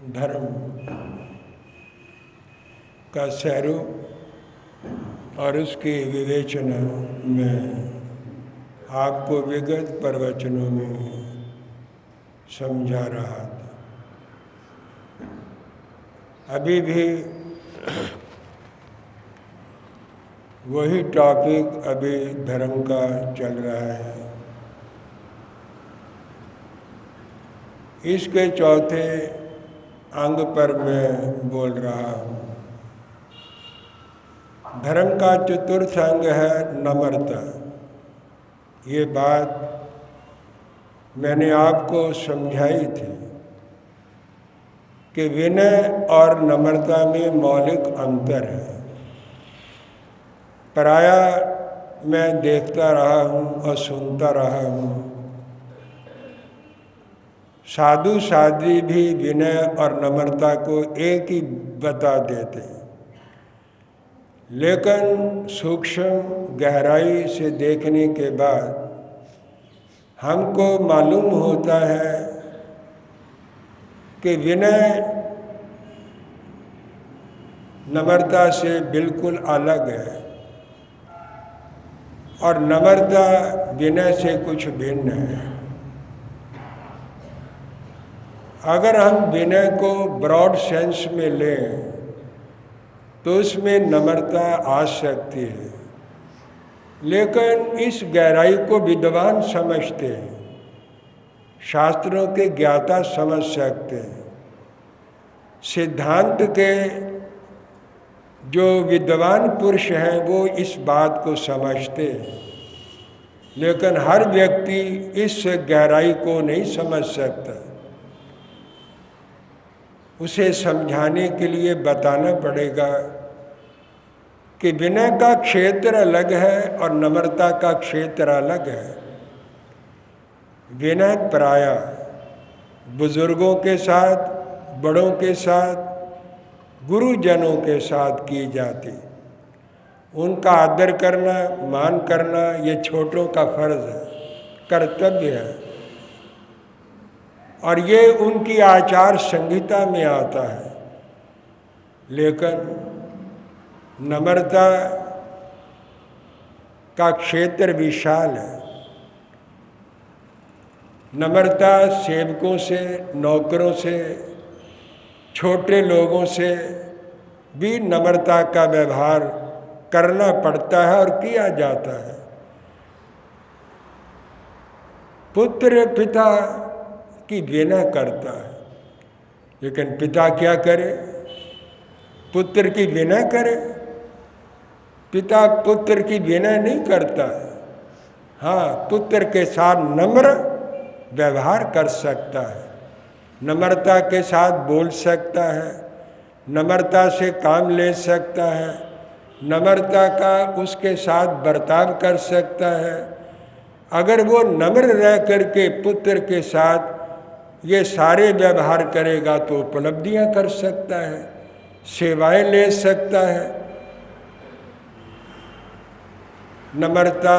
धर्म का स्वरूप और उसकी विवेचना में आपको विगत प्रवचनों में समझा रहा था। अभी भी वही टॉपिक अभी धर्म का चल रहा है। इसके चौथे अंग पर मैं बोल रहा हूँ। धर्म का चतुर्थ अंग है नम्रता। ये बात मैंने आपको समझाई थी कि विनय और नम्रता में मौलिक अंतर है। प्रायः मैं देखता रहा हूँ और सुनता रहा हूँ, साधु साध्वी भी विनय और नम्रता को एक ही बता देते हैं, लेकिन सूक्ष्म गहराई से देखने के बाद हमको मालूम होता है कि विनय नम्रता से बिल्कुल अलग है और नम्रता विनय से कुछ भिन्न है। अगर हम विनय को ब्रॉड सेंस में लें तो उसमें नम्रता आ सकती है, लेकिन इस गहराई को विद्वान समझते हैं, शास्त्रों के ज्ञाता समझ सकते हैं, सिद्धांत के जो विद्वान पुरुष हैं वो इस बात को समझते हैं, लेकिन हर व्यक्ति इस गहराई को नहीं समझ सकता। उसे समझाने के लिए बताना पड़ेगा कि विनय का क्षेत्र अलग है और नम्रता का क्षेत्र अलग है। विनय प्रायः बुजुर्गों के साथ, बड़ों के साथ, गुरुजनों के साथ की जाती। उनका आदर करना, मान करना ये छोटों का फर्ज है, कर्तव्य है, और ये उनकी आचार संहिता में आता है। लेकिन नम्रता का क्षेत्र विशाल है। नम्रता सेवकों से, नौकरों से, छोटे लोगों से भी नम्रता का व्यवहार करना पड़ता है और किया जाता है। पुत्र पिता की विनय करता है, लेकिन पिता क्या करे? पुत्र की विनय करे? पिता पुत्र की विनय नहीं करता है। हाँ, पुत्र के साथ नम्र व्यवहार कर सकता है, नम्रता के साथ बोल सकता है, नम्रता से काम ले सकता है, नम्रता का उसके साथ बर्ताव कर सकता है। अगर वो नम्र रह करके पुत्र के साथ ये सारे व्यवहार करेगा तो उपलब्धियां कर सकता है, सेवाएं ले सकता है। नम्रता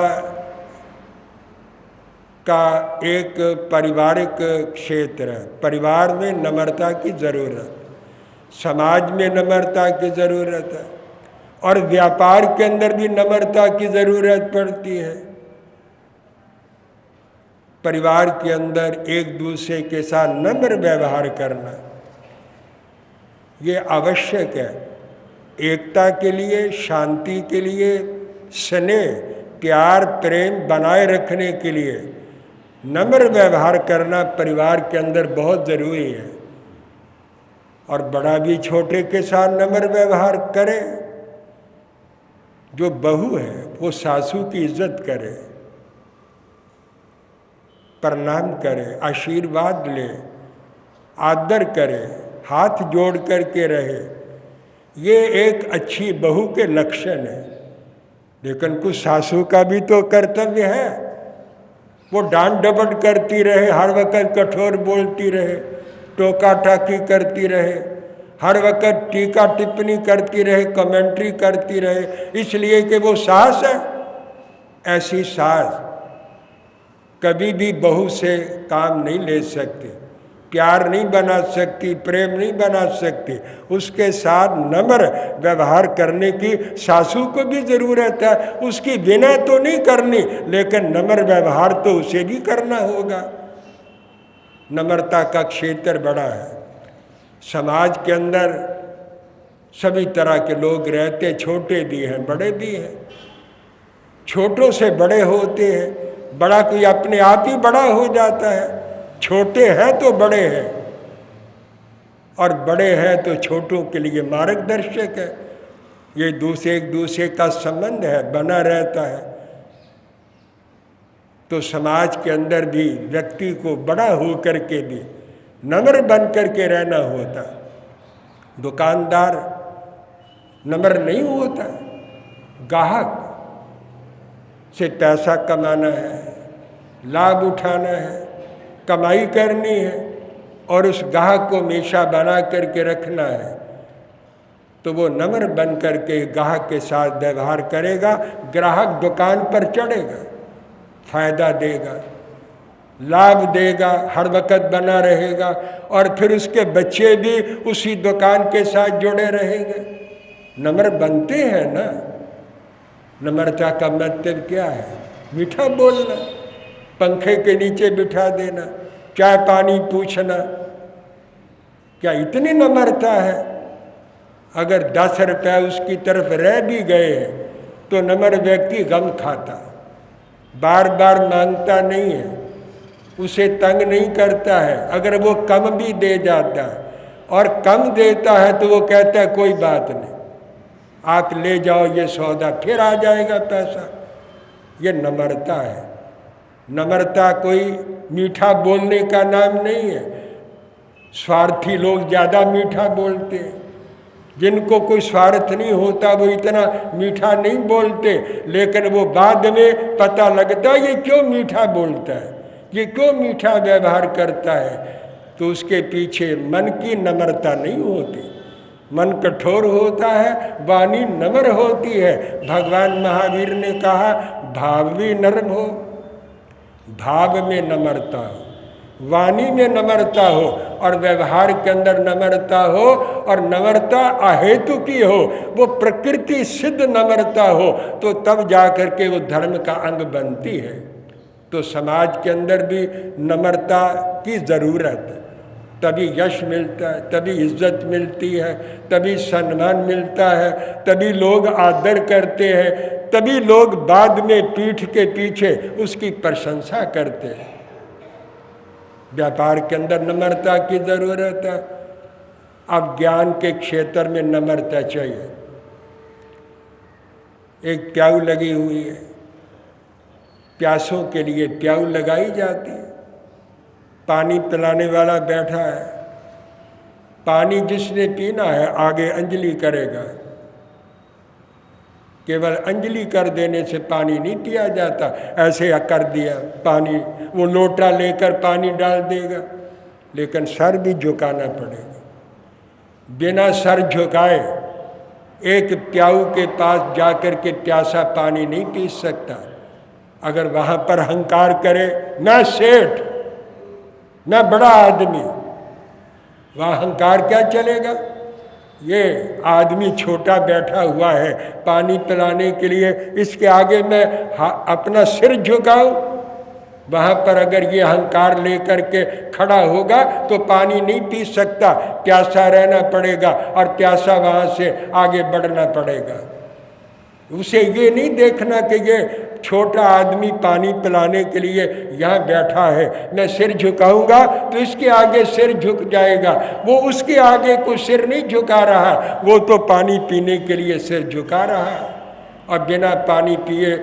का एक पारिवारिक क्षेत्र है। परिवार में नम्रता की ज़रूरत, समाज में नम्रता की ज़रूरत है, और व्यापार के अंदर भी नम्रता की ज़रूरत पड़ती है। परिवार के अंदर एक दूसरे के साथ नम्र व्यवहार करना ये आवश्यक है। एकता के लिए, शांति के लिए, स्नेह, प्यार, प्रेम बनाए रखने के लिए नम्र व्यवहार करना परिवार के अंदर बहुत ज़रूरी है। और बड़ा भी छोटे के साथ नम्र व्यवहार करे। जो बहू है वो सासू की इज्जत करे, प्रणाम करे, आशीर्वाद ले, आदर करे, हाथ जोड़ करके रहे। ये एक अच्छी बहू के लक्षण है। लेकिन कुछ सासू का भी तो कर्तव्य है। वो डांट डपट करती रहे, हर वक्त कठोर बोलती रहे, टोका टाकी करती रहे, हर वक्त टीका टिप्पणी करती रहे, कमेंट्री करती रहे, इसलिए कि वो सास है। ऐसी सास कभी भी बहू से काम नहीं ले सकती। प्यार नहीं बना सकती, प्रेम नहीं बना सकती। उसके साथ नम्र व्यवहार करने की सासू को भी ज़रूरत है, उसकी बिना तो नहीं करनी, लेकिन नम्र व्यवहार तो उसे भी करना होगा। नम्रता का क्षेत्र बड़ा है। समाज के अंदर सभी तरह के लोग रहते, छोटे भी हैं, बड़े भी हैं। छोटों से बड़े होते हैं, बड़ा कोई अपने आप ही बड़ा हो जाता है। छोटे हैं तो बड़े हैं, और बड़े हैं तो छोटों के लिए मार्गदर्शक है। ये एक दूसरे का संबंध है, बना रहता है। तो समाज के अंदर भी व्यक्ति को बड़ा होकर के भी नम्र बन कर के रहना होता। दुकानदार नम्र नहीं होता, ग्राहक से पैसा कमाना है, लाभ उठाना है, कमाई करनी है, और उस ग्राहक को हमेशा बना करके रखना है। तो वो नम्र बन करके ग्राहक के साथ व्यवहार करेगा। ग्राहक दुकान पर चढ़ेगा, फायदा देगा, लाभ देगा, हर वक्त बना रहेगा, और फिर उसके बच्चे भी उसी दुकान के साथ जुड़े रहेंगे। नम्र बनते हैं ना। नम्रता का मतलब क्या है? मीठा बोलना, पंखे के नीचे बिठा देना, चाय पानी पूछना, क्या इतनी नम्रता है? अगर 10 रुपये उसकी तरफ रह भी गए तो नम्र व्यक्ति गम खाता, बार बार मांगता नहीं है, उसे तंग नहीं करता है। अगर वो कम भी दे जाता है और कम देता है तो वो कहता है कोई बात नहीं, आप ले जाओ ये सौदा, फिर आ जाएगा पैसा। ये नम्रता है। नम्रता कोई मीठा बोलने का नाम नहीं है। स्वार्थी लोग ज़्यादा मीठा बोलते हैं, जिनको कोई स्वार्थ नहीं होता वो इतना मीठा नहीं बोलते, लेकिन वो बाद में पता लगता है ये क्यों मीठा बोलता है, ये क्यों मीठा व्यवहार करता है। तो उसके पीछे मन की नम्रता नहीं होती। मन कठोर होता है, वाणी नम्र होती है। भगवान महावीर ने कहा भाव भी नर्म हो, भाव में नम्रता हो, वाणी में नम्रता हो, और व्यवहार के अंदर नम्रता हो, और नम्रता अहेतु की हो, वो प्रकृति सिद्ध नम्रता हो, तो तब जाकर के वो धर्म का अंग बनती है। तो समाज के अंदर भी नम्रता की ज़रूरत है, तभी यश मिलता है, तभी इज्जत मिलती है, तभी सम्मान मिलता है, तभी लोग आदर करते हैं, तभी लोग बाद में पीठ के पीछे उसकी प्रशंसा करते हैं। व्यापार के अंदर नम्रता की ज़रूरत है। अब ज्ञान के क्षेत्र में नम्रता चाहिए। एक प्याऊ लगी हुई है, प्यासों के लिए प्याऊ लगाई जाती है, पानी पिलाने वाला बैठा है, पानी जिसने पीना है आगे अंजलि करेगा। केवल अंजलि कर देने से पानी नहीं पिया जाता, ऐसे कर दिया पानी, वो लोटा लेकर पानी डाल देगा, लेकिन सर भी झुकाना पड़ेगा। बिना सर झुकाए एक प्याऊ के पास जाकर के प्यासा पानी नहीं पी सकता। अगर वहाँ पर अहंकार करे मैं सेठ, मैं बड़ा आदमी, वहाँ अहंकार क्या चलेगा? ये आदमी छोटा बैठा हुआ है पानी पिलाने के लिए, इसके आगे मैं अपना सिर झुकाऊं? वहाँ पर अगर ये अहंकार लेकर के खड़ा होगा तो पानी नहीं पी सकता, प्यासा रहना पड़ेगा, और प्यासा वहाँ से आगे बढ़ना पड़ेगा। उसे ये नहीं देखना कि ये छोटा आदमी पानी पिलाने के लिए यहाँ बैठा है, मैं सिर झुकाऊंगा तो इसके आगे सिर झुक जाएगा। वो उसके आगे कोई सिर नहीं झुका रहा, वो तो पानी पीने के लिए सिर झुका रहा है। और बिना पानी पिए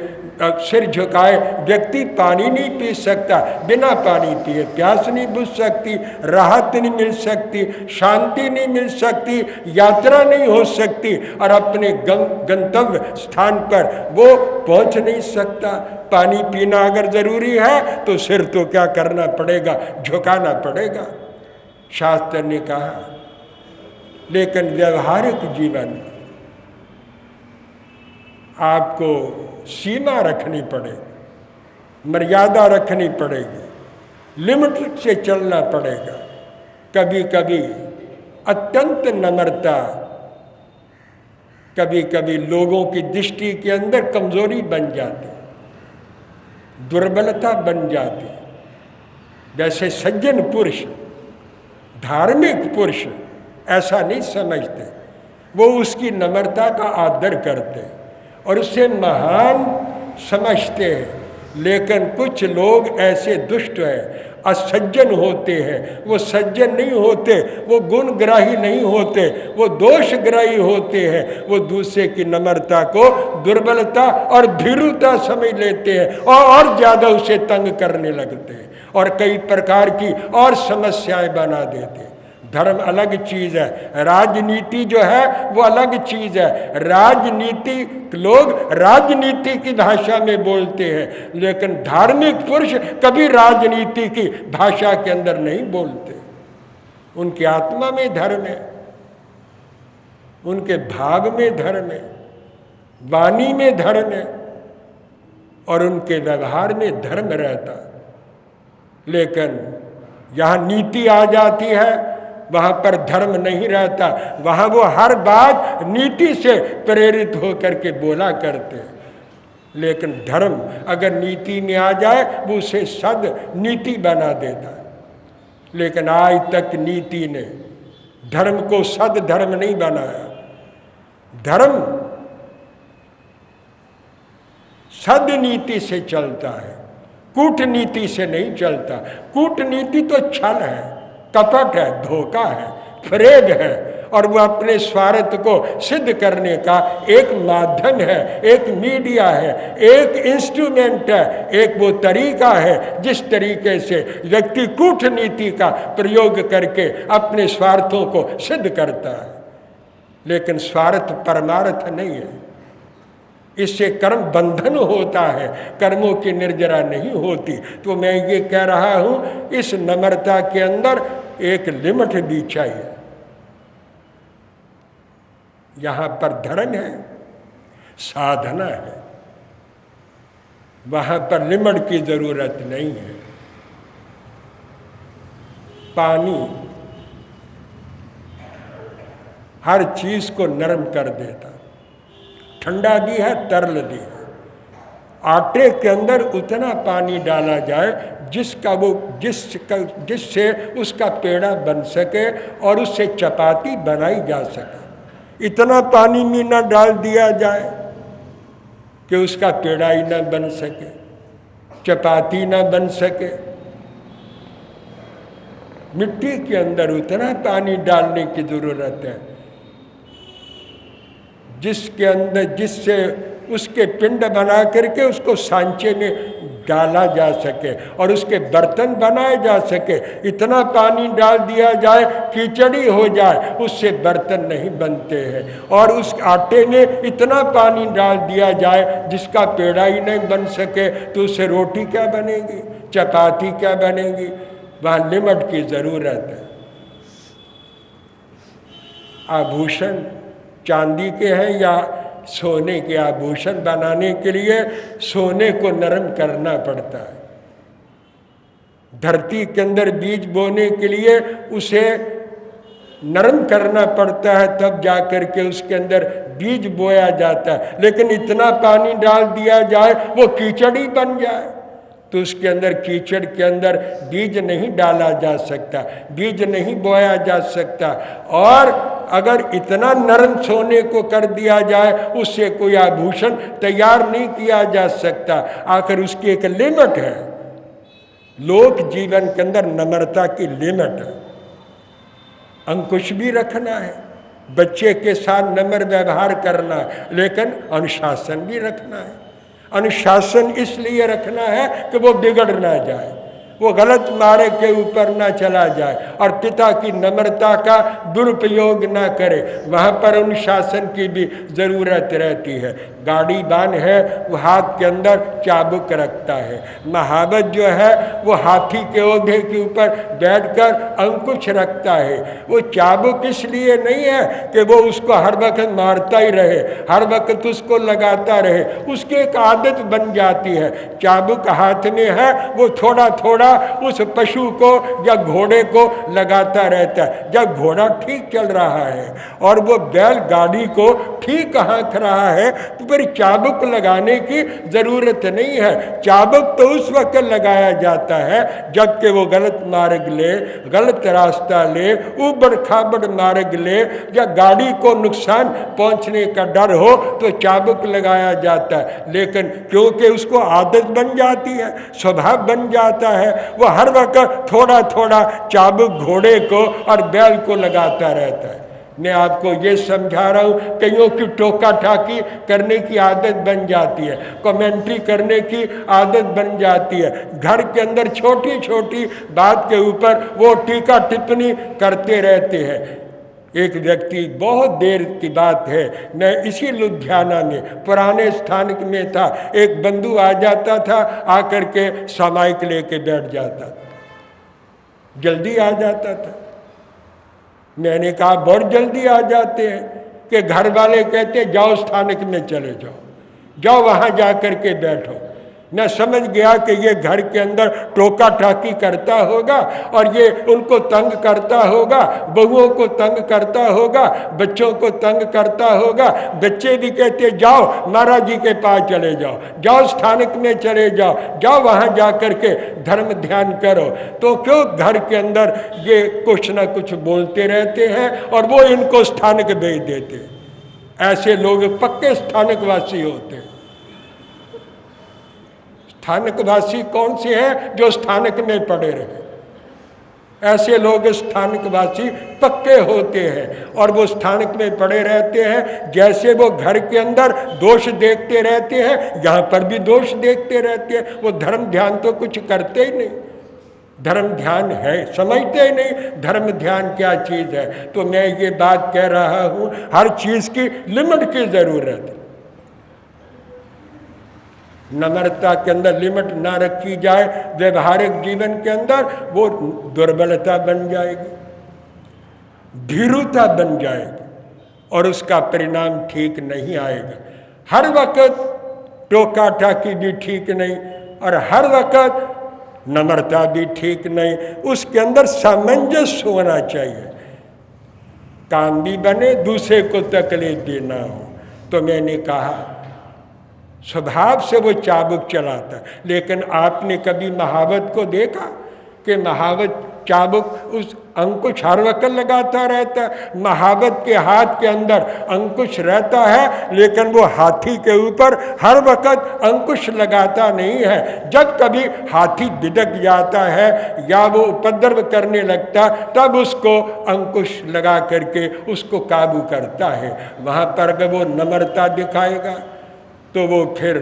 सिर झुकाए व्यक्ति पानी नहीं पी सकता। बिना पानी पिए प्यास नहीं बुझ सकती, राहत नहीं मिल सकती, शांति नहीं मिल सकती, यात्रा नहीं हो सकती, और अपने गंतव्य स्थान पर वो पहुंच नहीं सकता। पानी पीना अगर जरूरी है तो सिर तो क्या करना पड़ेगा, झुकाना पड़ेगा, शास्त्र ने कहा। लेकिन व्यवहारिक जीवन आपको सीमा रखनी पड़ेगी, मर्यादा रखनी पड़ेगी, लिमिट से चलना पड़ेगा। कभी कभी अत्यंत नम्रता कभी कभी लोगों की दृष्टि के अंदर कमजोरी बन जाती, दुर्बलता बन जाती। वैसे सज्जन पुरुष, धार्मिक पुरुष ऐसा नहीं समझते, वो उसकी नम्रता का आदर करते और उसे महान समझते हैं। लेकिन कुछ लोग ऐसे दुष्ट हैं, असज्जन होते हैं, वो सज्जन नहीं होते, वो गुणग्राही नहीं होते, वो दोषग्राही होते हैं। वो दूसरे की नम्रता को दुर्बलता और भीरुता समझ लेते हैं और ज़्यादा उसे तंग करने लगते हैं और कई प्रकार की और समस्याएं बना देते हैं। धर्म अलग चीज़ है, राजनीति जो है वो अलग चीज़ है। राजनीति लोग राजनीति की भाषा में बोलते हैं, लेकिन धार्मिक पुरुष कभी राजनीति की भाषा के अंदर नहीं बोलते। उनकी आत्मा में धर्म है, उनके भाव में धर्म है, वाणी में धर्म है और उनके व्यवहार में धर्म रहता। लेकिन यहाँ नीति आ जाती है, वहाँ पर धर्म नहीं रहता। वहाँ वो हर बात नीति से प्रेरित होकर के बोला करते हैं। लेकिन धर्म अगर नीति में आ जाए वो उसे सद नीति बना देता है। लेकिन आज तक नीति ने धर्म को सद धर्म नहीं बनाया। धर्म सद नीति से चलता है, कूटनीति से नहीं चलता। कूटनीति तो छल है, कपट है, धोखा है, फरेब है और वो अपने स्वार्थ को सिद्ध करने का एक माध्यम है, एक मीडिया है, एक इंस्ट्रूमेंट है, एक वो तरीका है जिस तरीके से व्यक्ति कूटनीति का प्रयोग करके अपने स्वार्थों को सिद्ध करता है। लेकिन स्वार्थ परमार्थ नहीं है। इससे कर्म बंधन होता है, कर्मों की निर्जरा नहीं होती। तो मैं ये कह रहा हूँ, इस नम्रता के अंदर एक लिमिट भी चाहिए। यहाँ पर धर्म है, साधना है, वहाँ पर लिमिट की जरूरत नहीं है। पानी हर चीज को नरम कर देता, ठंडा भी है, तरल भी है। आटे के अंदर उतना पानी डाला जाए जिससे उसका पेड़ा बन सके और उससे चपाती बनाई जा सके। इतना पानी में न डाल दिया जाए कि उसका पेड़ा ही न बन सके, चपाती न बन सके। मिट्टी के अंदर उतना पानी डालने की जरूरत है जिससे उसके पिंड बना करके उसको सांचे में डाला जा सके और उसके बर्तन बनाए जा सके। इतना पानी डाल दिया जाए कीचड़ी हो जाए, उससे बर्तन नहीं बनते हैं। और उस आटे में इतना पानी डाल दिया जाए जिसका पेड़ा ही नहीं बन सके, तो उससे रोटी क्या बनेगी, चपाती क्या बनेगी। वहाँ लिमिट की जरूरत है। आभूषण चांदी के हैं या सोने के, आभूषण बनाने के लिए सोने को नरम करना पड़ता है। धरती के अंदर बीज बोने के लिए उसे नरम करना पड़ता है, तब जाकर के उसके अंदर बीज बोया जाता है। लेकिन इतना पानी डाल दिया जाए वो कीचड़ी बन जाए, तो उसके अंदर कीचड़ के अंदर बीज नहीं डाला जा सकता, बीज नहीं बोया जा सकता। और अगर इतना नरम सोने को कर दिया जाए उससे कोई आभूषण तैयार नहीं किया जा सकता। आखिर उसकी एक लिमिट है। लोक जीवन के अंदर नम्रता की लिमिट है। अंकुश भी रखना है, बच्चे के साथ नम्र व्यवहार करना है, लेकिन अनुशासन भी रखना है। अनुशासन इसलिए रखना है कि वो बिगड़ ना जाए, वो गलत मार्ग के ऊपर ना चला जाए और पिता की नम्रता का दुरुपयोग ना करे। वहाँ पर अनुशासन की भी ज़रूरत रहती है। गाड़ी बान है, वो हाथ के अंदर चाबुक रखता है। महावत जो है वो हाथी के ओढ़े के ऊपर बैठकर अंकुश रखता है। वो चाबुक इसलिए नहीं है कि वो उसको हर वक्त मारता ही रहे, हर वक्त उसको लगाता रहे, उसकी एक आदत बन जाती है। चाबुक हाथ में है, वो थोड़ा थोड़ा थोड़ा उस पशु को या घोड़े को लगाता रहता है। जब घोड़ा ठीक चल रहा है और वो बैल गाड़ी को ठीक हाँक रहा है तो फिर चाबुक लगाने की ज़रूरत नहीं है। चाबुक तो उस वक्त लगाया जाता है जबकि वो गलत मार्ग ले, गलत रास्ता ले, ऊबड़ खाबड़ मार्ग ले या गाड़ी को नुकसान पहुंचने का डर हो तो चाबुक लगाया जाता है। लेकिन क्योंकि उसको आदत बन जाती है, स्वभाव बन जाता है, वो हर वक्त थोड़ा थोड़ा चाबुक घोड़े को और बैल को लगाता रहता है। मैं आपको ये समझा रहा हूँ, कईयों की टोका ठाकी करने की आदत बन जाती है, कमेंट्री करने की आदत बन जाती है, घर के अंदर छोटी छोटी बात के ऊपर वो टीका टिप्पणी करते रहते हैं। एक व्यक्ति, बहुत देर की बात है, मैं इसी लुधियाना में पुराने स्थान में था, एक बंधु आ जाता था, आकर के सामायिक लेके बैठ जाता था, जल्दी आ जाता था। मैंने कहा बहुत जल्दी आ जाते हैं कि घर वाले कहते जाओ स्थानिक में चले जाओ, जाओ वहाँ जा कर के बैठो। मैं समझ गया कि ये घर के अंदर टोका टाकी करता होगा और ये उनको तंग करता होगा, बहुओं को तंग करता होगा, बच्चों को तंग करता होगा। बच्चे भी कहते जाओ महाराज जी के पास चले जाओ, जाओ स्थानिक में चले जाओ, जाओ वहाँ जा कर के धर्म ध्यान करो। तो क्यों घर के अंदर ये कुछ ना कुछ बोलते रहते हैं और वो इनको स्थानिक भेज देते। ऐसे लोग पक्के स्थानिकवासी होते हैं। स्थानिकवासी कौन से हैं? जो स्थानिक में पड़े रहे। ऐसे लोग स्थानिकवासी पक्के होते हैं और वो स्थानिक में पड़े रहते हैं। जैसे वो घर के अंदर दोष देखते रहते हैं, यहाँ पर भी दोष देखते रहते हैं। वो धर्म ध्यान तो कुछ करते ही नहीं। धर्म ध्यान है समझते ही नहीं, धर्म ध्यान क्या चीज़ है। तो मैं ये बात कह रहा हूँ, हर चीज़ की लिमिट की ज़रूरत है। नम्रता के अंदर लिमिट ना रखी जाए, व्यवहारिक जीवन के अंदर वो दुर्बलता बन जाएगी, भीरुता बन जाएगी और उसका परिणाम ठीक नहीं आएगा। हर वक्त टोका टाकी भी ठीक नहीं और हर वक्त नम्रता भी ठीक नहीं। उसके अंदर सामंजस्य होना चाहिए, काम भी बने, दूसरे को तकलीफ भी ना हो। तो मैंने कहा स्वभाव से वो चाबुक चलाता, लेकिन आपने कभी महावत को देखा कि महावत चाबुक उस अंकुश हर वक्त लगाता रहता है। महावत के हाथ के अंदर अंकुश रहता है, लेकिन वो हाथी के ऊपर हर वक्त अंकुश लगाता नहीं है। जब कभी हाथी बिदक जाता है या वो उपद्रव करने लगता, तब उसको अंकुश लगा करके उसको काबू करता है। वहाँ पर अगर वो नम्रता दिखाएगा तो वो फिर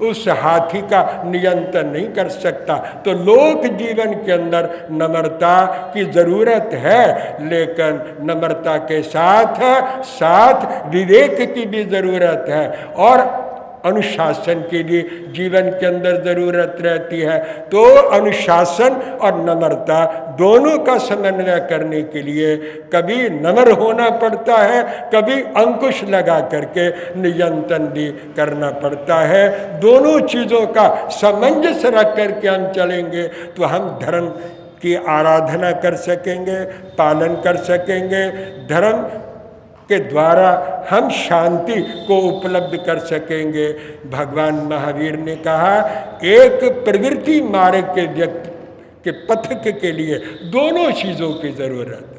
उस हाथी का नियंत्रण नहीं कर सकता। तो लोक जीवन के अंदर नम्रता की ज़रूरत है, लेकिन नम्रता के साथ साथ विवेक की भी ज़रूरत है और अनुशासन की भी जीवन के अंदर ज़रूरत रहती है। तो अनुशासन और नम्रता दोनों का समन्वय करने के लिए कभी नम्र होना पड़ता है, कभी अंकुश लगा करके नियंत्रण भी करना पड़ता है। दोनों चीज़ों का सामंजस्य रख करके हम चलेंगे तो हम धर्म की आराधना कर सकेंगे, पालन कर सकेंगे। धर्म के द्वारा हम शांति को उपलब्ध कर सकेंगे। भगवान महावीर ने कहा एक प्रवृत्ति मार्ग के व्यक्ति के पथिक के लिए दोनों चीज़ों की ज़रूरत,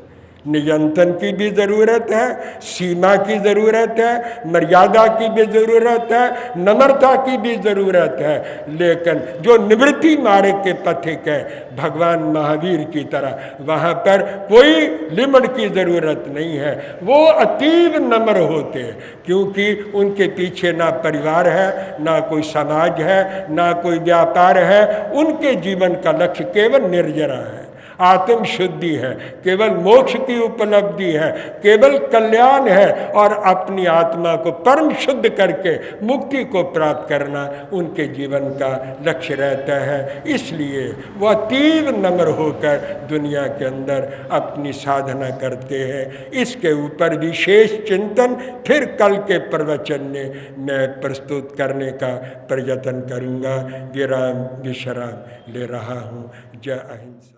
नियंत्रण की भी ज़रूरत है, सीमा की ज़रूरत है, मर्यादा की भी ज़रूरत है, नम्रता की भी ज़रूरत है। लेकिन जो निवृत्ति मार्ग के पथिक है भगवान महावीर की तरह, वहाँ पर कोई लिमिट की ज़रूरत नहीं है। वो अतीव नम्र होते हैं क्योंकि उनके पीछे ना परिवार है, ना कोई समाज है, ना कोई व्यापार है। उनके जीवन का लक्ष्य केवल निर्जरा है आत्म शुद्धि है, केवल मोक्ष की उपलब्धि है, केवल कल्याण है और अपनी आत्मा को परम शुद्ध करके मुक्ति को प्राप्त करना उनके जीवन का लक्ष्य रहता है। इसलिए वह तीव्र नम्र होकर दुनिया के अंदर अपनी साधना करते हैं। इसके ऊपर विशेष चिंतन फिर कल के प्रवचन में मैं प्रस्तुत करने का प्रयत्न करूँगा। विराम विश्राम ले रहा हूँ। जय अहिंसा।